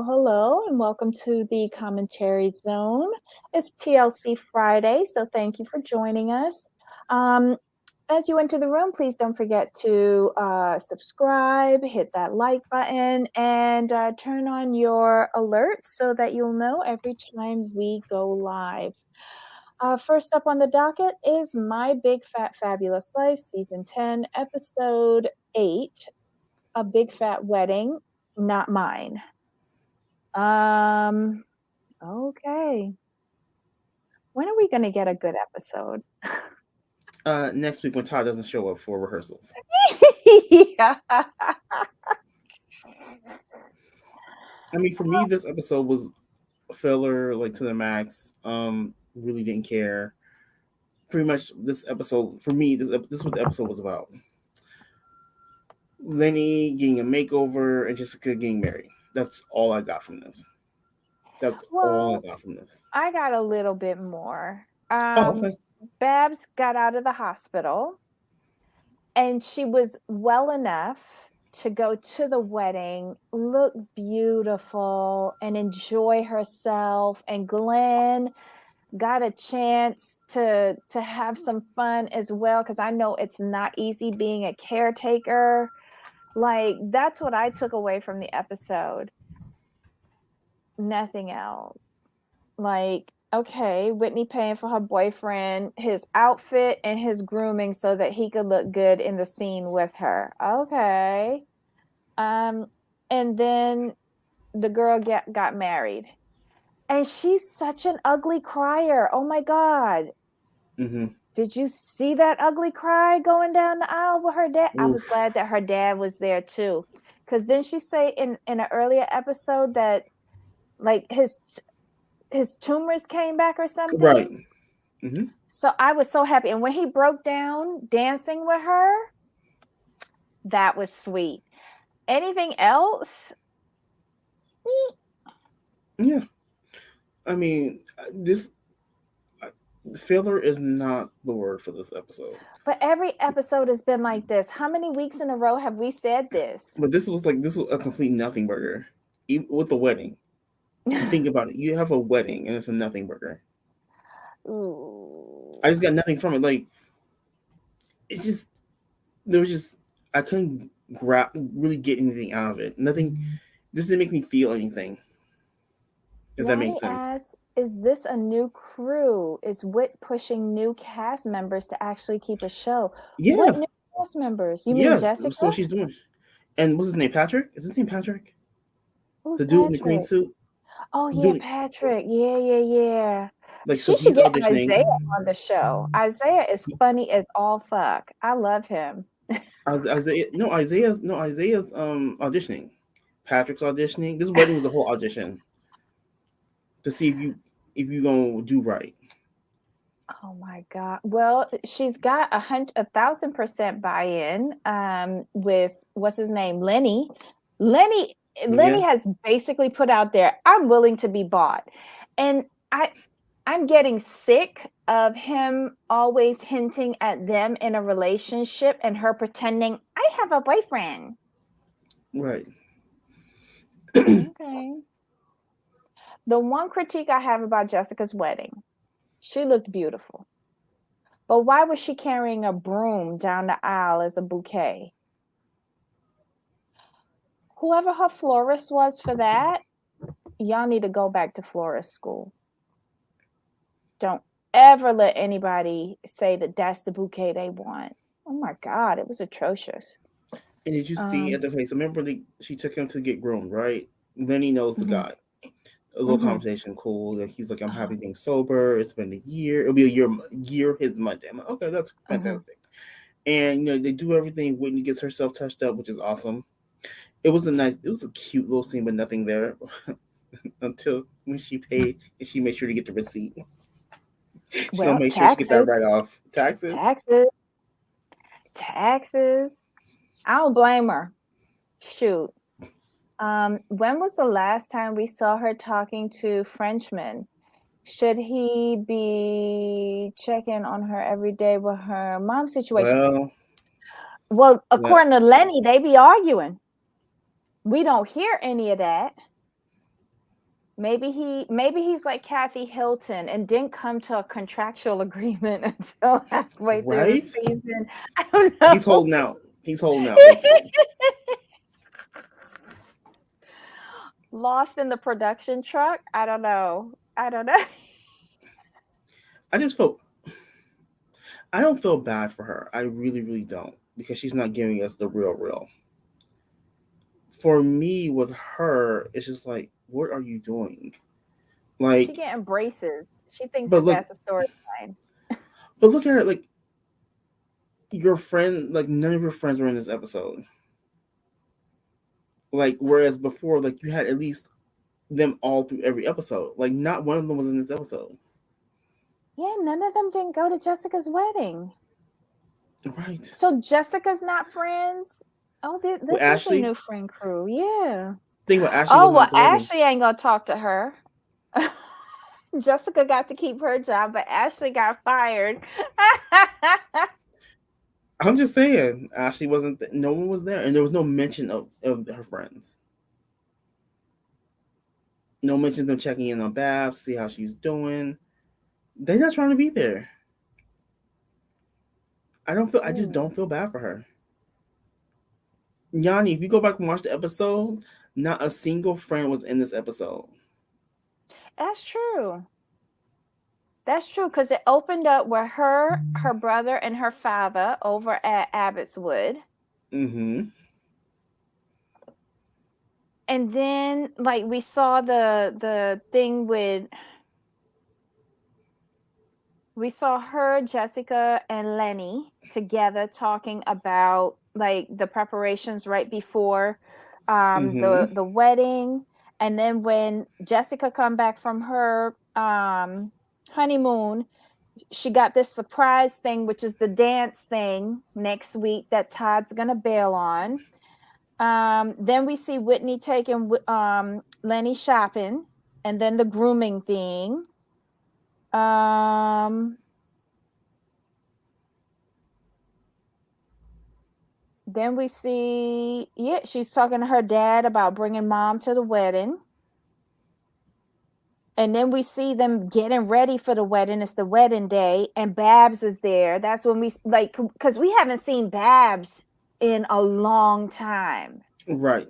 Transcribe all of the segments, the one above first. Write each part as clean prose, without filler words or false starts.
Hello, and welcome to the Commentary Zone. It's TLC Friday, so thank you for joining us. Um, as you enter the room, please don't forget to subscribe, hit that like button, and turn on your alerts so that you'll know every time we go live. First up on the docket is My Big Fat Fabulous Life, Season 10, Episode 8, A Big Fat Wedding, Not Mine. Okay. When are we gonna get a good episode? Next week when Todd doesn't show up for rehearsals. Yeah. I mean, for me, this episode was filler, like to the max. Really didn't care. Pretty much, this episode for me, this is what the episode was about. Lenny getting a makeover and Jessica getting married. That's all I got from this. That's all I Well, got from this. I got a little bit more. Oh, okay. Babs got out of the hospital and she was well enough to go to the wedding, look beautiful, and enjoy herself. And Glenn got a chance to have some fun as well, because I know it's not easy being a caretaker. Like, that's what I took away from the episode. Nothing else. Like, okay, Whitney paying for her boyfriend, his outfit and his grooming so that he could look good in the scene with her. Okay. And then the girl got married. And she's such an ugly crier. Oh my God. Mm-hmm. Did you see that ugly cry going down the aisle with her dad? I was Oof. glad that her dad was there too. Because didn't she say in an earlier episode that like his tumors came back or Right. something? Mm-hmm. So I was so happy. And when he broke down dancing with her, that was sweet. Anything else? Yeah. I mean, this filler is not the word for this episode. But every episode has been like this. How many weeks in a row have we said this? But this was a complete nothing burger, even with the wedding. You think about it. You have a wedding and it's a nothing burger. Ooh. I just got nothing from it. Like, it's just there was just I couldn't really get anything out of it. Nothing. This didn't make me feel anything. If that Lottie makes sense. asks, is this a new crew? Is Wit pushing new cast members to actually keep a show? What Yeah. new cast members? You mean Yes. Jessica? So she's doing. And what's his name? Patrick. Is his name Patrick? Who's The dude in the green Patrick? suit. Oh yeah, Doing Patrick. Yeah. like so She should he's get auditioning. Isaiah on the show. Isaiah is funny as all fuck. I love him. Isaiah's auditioning. Patrick's auditioning. This wedding was a whole audition to see if you gonna do right. Oh my God. Well, she's got 1,000% buy-in with what's his name? Lenny. Lenny Yeah. has basically put out there, I'm willing to be bought. And I'm getting sick of him always hinting at them in a relationship and her pretending, I have a boyfriend. Right. Okay. The one critique I have about Jessica's wedding, she looked beautiful. But why was she carrying a broom down the aisle as a bouquet? Whoever her florist was for that, y'all need to go back to florist school. Don't ever let anybody say that that's the bouquet they want. Oh my God, it was atrocious. And did you see at the place? Remember, she took him to get groomed, right? Then he knows the Mhm, guy. A little mhm. conversation, cool. Like he's like, I'm Uh-huh, happy being sober. It's been a year. It'll be a year his Monday. I'm like, okay, that's uh-huh. fantastic. And they do everything. Whitney gets herself touched up, which is awesome. It was a cute little scene, but nothing there until when she paid and she made sure to get the receipt. She gonna Well, make sure she get that taxes, right off. Taxes. taxes, taxes. I don't blame her. Shoot. When was the last time we saw her talking to Frenchmen? Should he be checking on her every day with her mom situation? Well, Well, well, according to Lenny, they be arguing. We don't hear any of that. Maybe he's like Kathy Hilton and didn't come to a contractual agreement until halfway through the Right? season. I don't He's know. holding out. He's holding out, basically. Lost in the production truck? I don't know. I don't know. I just feel I don't feel bad for her. I really, really don't, because she's not giving us the real. For me, with her, it's just like, what are you doing? She Like, getting braces. She thinks but that look, that's a storyline. but look at it. Like, your friend, like, none of your friends were in this episode. Like, whereas before, like, you had at least them all through every episode. Like, not one of them was in this episode. Yeah, none of them didn't go to Jessica's wedding. Right. So Jessica's not friends? Oh, With this is a Ashley, new friend crew. Yeah. think about Ashley Oh, wasn't well, at the wedding. Ashley ain't gonna talk to her. Jessica got to keep her job, but Ashley got fired. I'm just saying, Ashley wasn't. No one was there, and there was no mention of her friends. No mention of them checking in on Babs, see how she's doing. They're not trying to be there. I don't feel. I just Ooh, don't feel bad for her. Yanni, if you go back and watch the episode, not a single friend was in this episode. that's true. That's true because it opened up with her brother, and her father over at Abbotswood. Mm-hmm. And then like we saw the thing with we saw her, Jessica, and Lenny together talking about like the preparations right before Mm-hmm. the wedding. And then when Jessica come back from her honeymoon, she got this surprise thing, which is the dance thing next week that Todd's gonna bail on. Then we see Whitney taking Lenny shopping, and then the grooming thing. Um, then we see, yeah, she's talking to her dad about bringing mom to the wedding. And then we see them getting ready for the wedding. It's the wedding day, and Babs is there. That's when we like, because we haven't seen Babs in a long time. Right.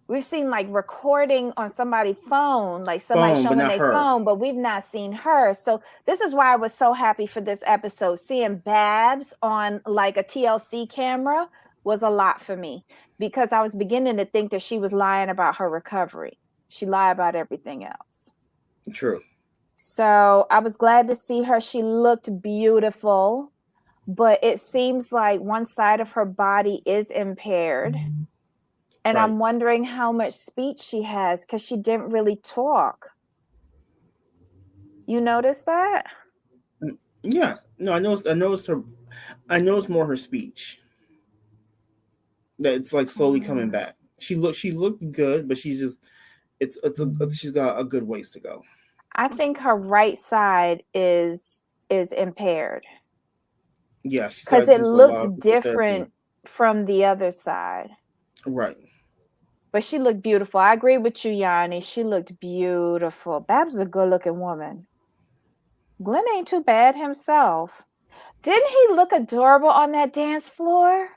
We've seen like recording on somebody's phone, like somebody Phone, but showing not their her. phone, but we've not seen her. So this is why I was so happy for this episode. Seeing Babs on like a TLC camera was a lot for me, because I was beginning to think that she was lying about her recovery. She lied about everything else. True. So I was glad to see her. She looked beautiful, but it seems like one side of her body is impaired. And Right. I'm wondering how much speech she has, because she didn't really talk. You notice that? Yeah. No, I noticed. I noticed her. I noticed more her speech. That it's like slowly coming Mm. back. She looked good, but she's just she's got a good ways to go. I think her right side is impaired, Yeah, she's got because to it do a lot of looked physical therapy. different from the other side. Right. But she looked beautiful. I agree with you, Yanni. She looked beautiful. Babs is a good looking woman. Glenn ain't too bad himself. Didn't he look adorable on that dance floor?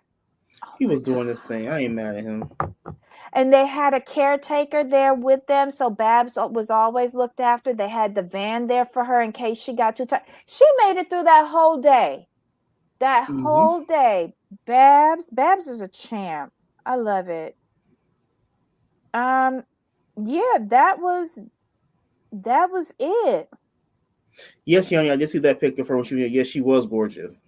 Oh He my was doing this thing. I ain't mad at him. And they had a caretaker there with them, so Babs was always looked after. They had the van there for her in case she got too tired. She made it through that whole day. That Mm-hmm. whole day. Babs is a champ. I love it. Um, yeah, that was it. Yes, Yanni, I did see that picture of her when she was. Yes, she was gorgeous.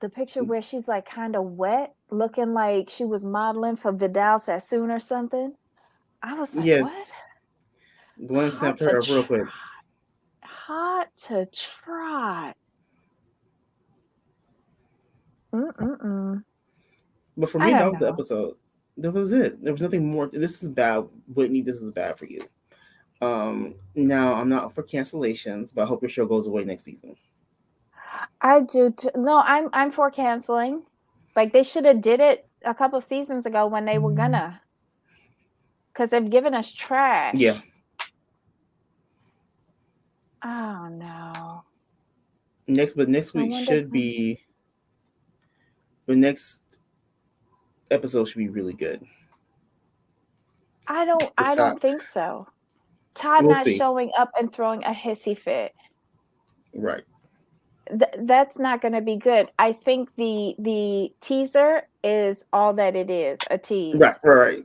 The picture where she's like kind of wet, looking like she was modeling for Vidal Sassoon or something. I was like, Yes, what? Glenn Hot snapped to her up real trot. quick. Hot to trot. Mm-mm-mm. But for I me, that don't was the know. episode. That was it. There was nothing more. This is bad, Whitney. This is bad for you. Now I'm not for cancellations, but I hope your show goes away next season. I do no, I'm for canceling. Like they should have did it a couple seasons ago when they were gonna, because they've given us Yeah, trash. Oh no. Next I week wonder if should be the next episode should be really good. It's I top. don't think so. Todd We'll not see. showing up and throwing a hissy fit. Right. That's not going to be good. I think the teaser is all that it is, a tease. Right. Right.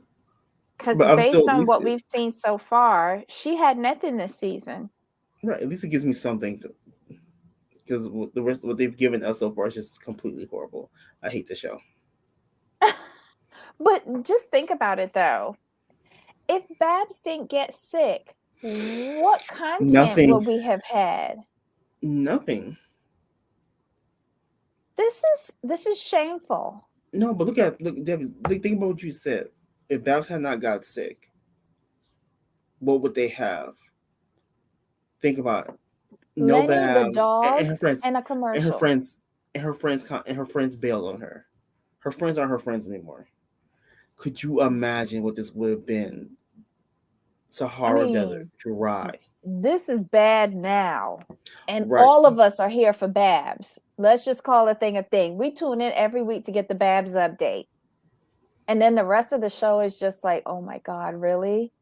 Because But I'm still based at on least what we've seen so far, she had nothing this season. right. At least it gives me something to because the rest what they've given us so far is just completely horrible. I hate the show. But just think about it though. If Babs didn't get sick, what content Nothing. would we have had? Nothing. This is shameful. No, but look, Debbie. Think about what you said. If Babs had not got sick, what would they have? Think about it. No Lenny, the Babs, and her dogs, friends, and a and her commercial. friends, and her friends bailed on her. Her friends aren't her friends anymore. Could you imagine what this would have been? I Sahara Desert, mean, dry. this is bad now. And Right. all of us are here for Babs. Let's just call a thing a thing. We tune in every week to get the Babs update. And then the rest of the show is just like, oh my God, really?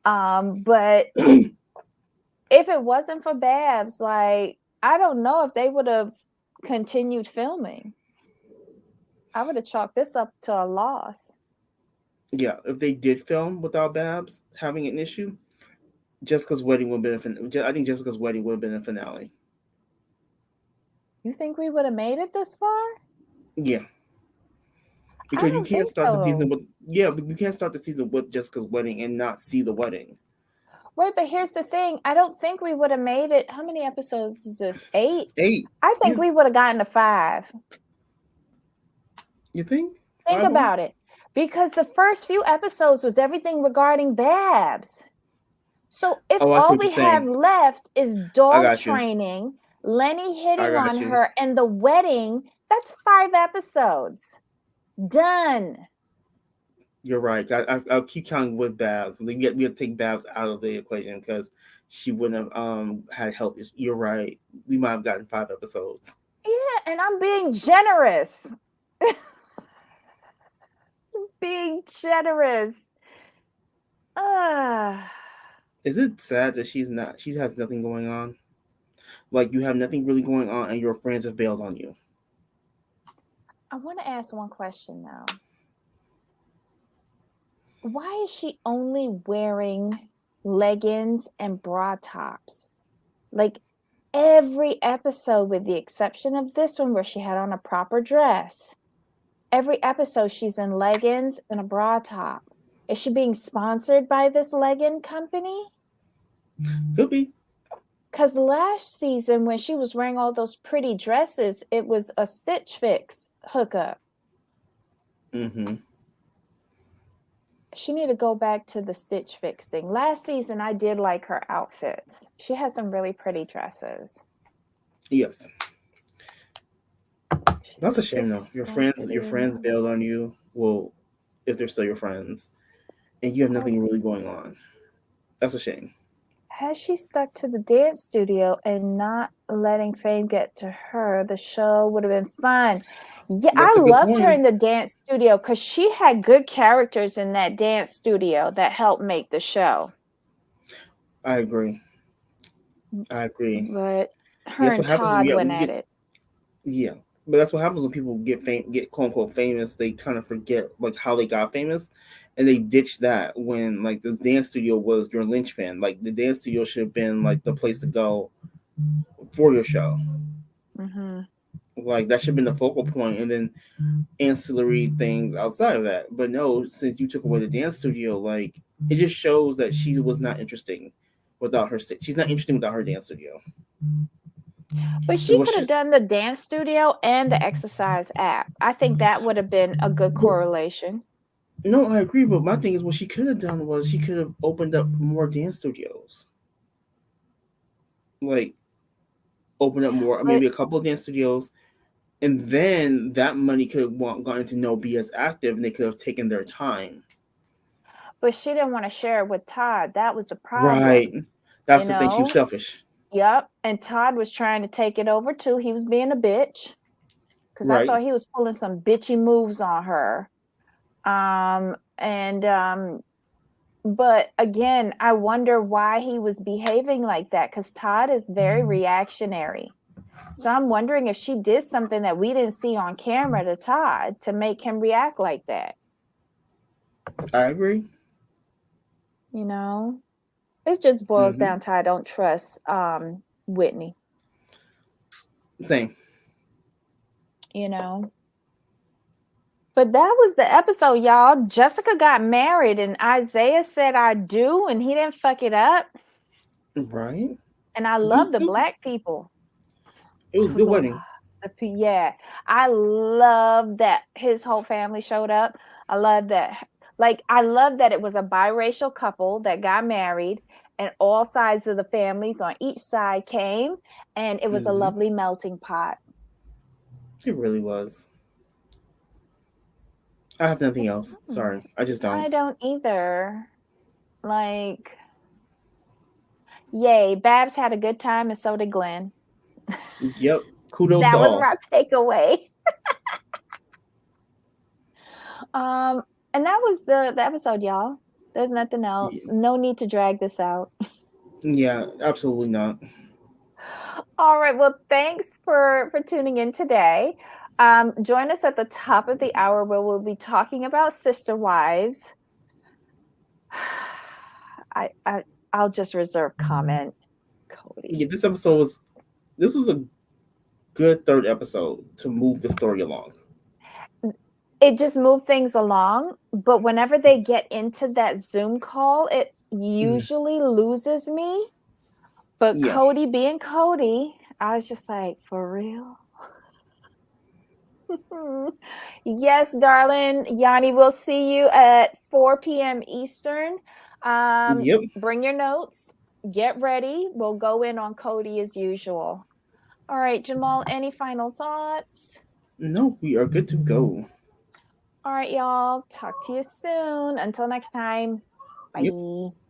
But if it wasn't for Babs, like, I don't know if they would have continued filming. I would have chalked this up to a loss. Yeah, if they did film without Babs having an issue, Jessica's wedding would have been. I think Jessica's wedding would have been a finale. You think we would have made it this far? Yeah, I because you don't can't think start the season so. with but you can't start the season with Jessica's wedding and not see the wedding. Right, but here's the thing. I don't think we would have made it. How many episodes is this? 8? 8. I think Yeah, we would have gotten to 5. you think Think 5 only? about it. Because the first few episodes was everything regarding Babs. So if Oh, I see all what you're we have saying. left is I dog got you. training, Lenny I hitting got on you. her, and the wedding, that's 5 episodes. Done. You're right. I'll keep counting with Babs. We have to take Babs out of the equation because she wouldn't have had health issues. You're right. We might have gotten 5 episodes. Yeah, and I'm being generous. Being generous. Ah. Is it sad that she's not? She has nothing going on. Like you have nothing really going on, and your friends have bailed on you. I want to ask one question now. Why is she only wearing leggings and bra tops? Like every episode, with the exception of this one where she had on a proper dress, every episode she's in leggings and a bra top. Is she being sponsored by this legging company? Could be. Because last season, when she was wearing all those pretty dresses, it was a Stitch Fix hookup. Mm-hmm. She need to go back to the Stitch Fix thing. Last season, I did like her outfits. She had some really pretty dresses. Yes. She That's a shame sticks though. closer to Your your friends mouth. bailed on you. Well, if they're still your friends, and you have nothing really going on. That's a shame. Had she stuck to the dance studio and not letting fame get to her, the show would have been fun. Yeah, That's I a good loved her point. in the dance studio because she had good characters in that dance studio that helped make the show. I agree. I agree. But her That's and what happens when Todd we went at get it. yeah. But that's what happens when people get quote unquote famous. They kind of forget like how they got famous, and they ditch that when like the dance studio was your linchpin. Like the dance studio should have been like the place to go for your show. Mm-hmm. Like that should have been the focal point, and then ancillary things outside of that. But no, since you took away the dance studio, like it just shows that she was not interesting without her. She's not interesting without her dance studio. But Because she what could have she, done the dance studio and the exercise app. I think that would have been a good but correlation. no, I agree. But my thing is, what she could have done was she could have opened up more dance studios, like opened up more, But maybe a couple of dance studios, and then that money could have gone into No Be as active, and they could have taken their time. but she didn't want to share it with Todd. That was the Right. problem, you That's the thing. She was know? selfish. Yep. And Todd was trying to take it over too. He was being a bitch because I Right. thought he was pulling some bitchy moves on her. And but again, I wonder why he was behaving like that because Todd is very reactionary. So I'm wondering if she did something that we didn't see on camera to Todd to make him react like that. I agree. You know, it just boils Mm-hmm. down to I don't trust Whitney. Same. You know, but that was the episode, y'all. Jessica got married, and Isaiah said I do, and he didn't fuck it up. Right. And I It love was, the it was, black people. it was a good So wedding. yeah, I love that his whole family showed up. I love that. Like, I love that it was a biracial couple that got married, and all sides of the families on each side came, and it was a Mm-hmm. lovely melting pot. It really was. I have nothing else. Mhm. Sorry, I just don't. I don't either. Like, yay, Babs had a good time, and so did Glenn. Yep. Kudos to That was all. my takeaway. Um, and that was the episode, y'all. There's nothing else. No need to drag this out. Yeah, absolutely not. All right. Well, thanks for tuning in today. Join us at the top of the hour where we'll be talking about sister wives. I I'll just reserve comment, Cody. Yeah, this was a good third episode to move the story along. It just moved things along, but whenever they get into that Zoom call, it Mm, usually loses me. But yeah. Cody being Cody, I was just like, for real? Yes, darling. Yanni, we'll see you at 4 p.m. Eastern. Yep. Bring your notes. Get ready. We'll go in on Cody as usual. All right, Jamal, any final thoughts? No, we are good to go. All right, y'all. Talk to you soon. Until next time. Yep. Bye.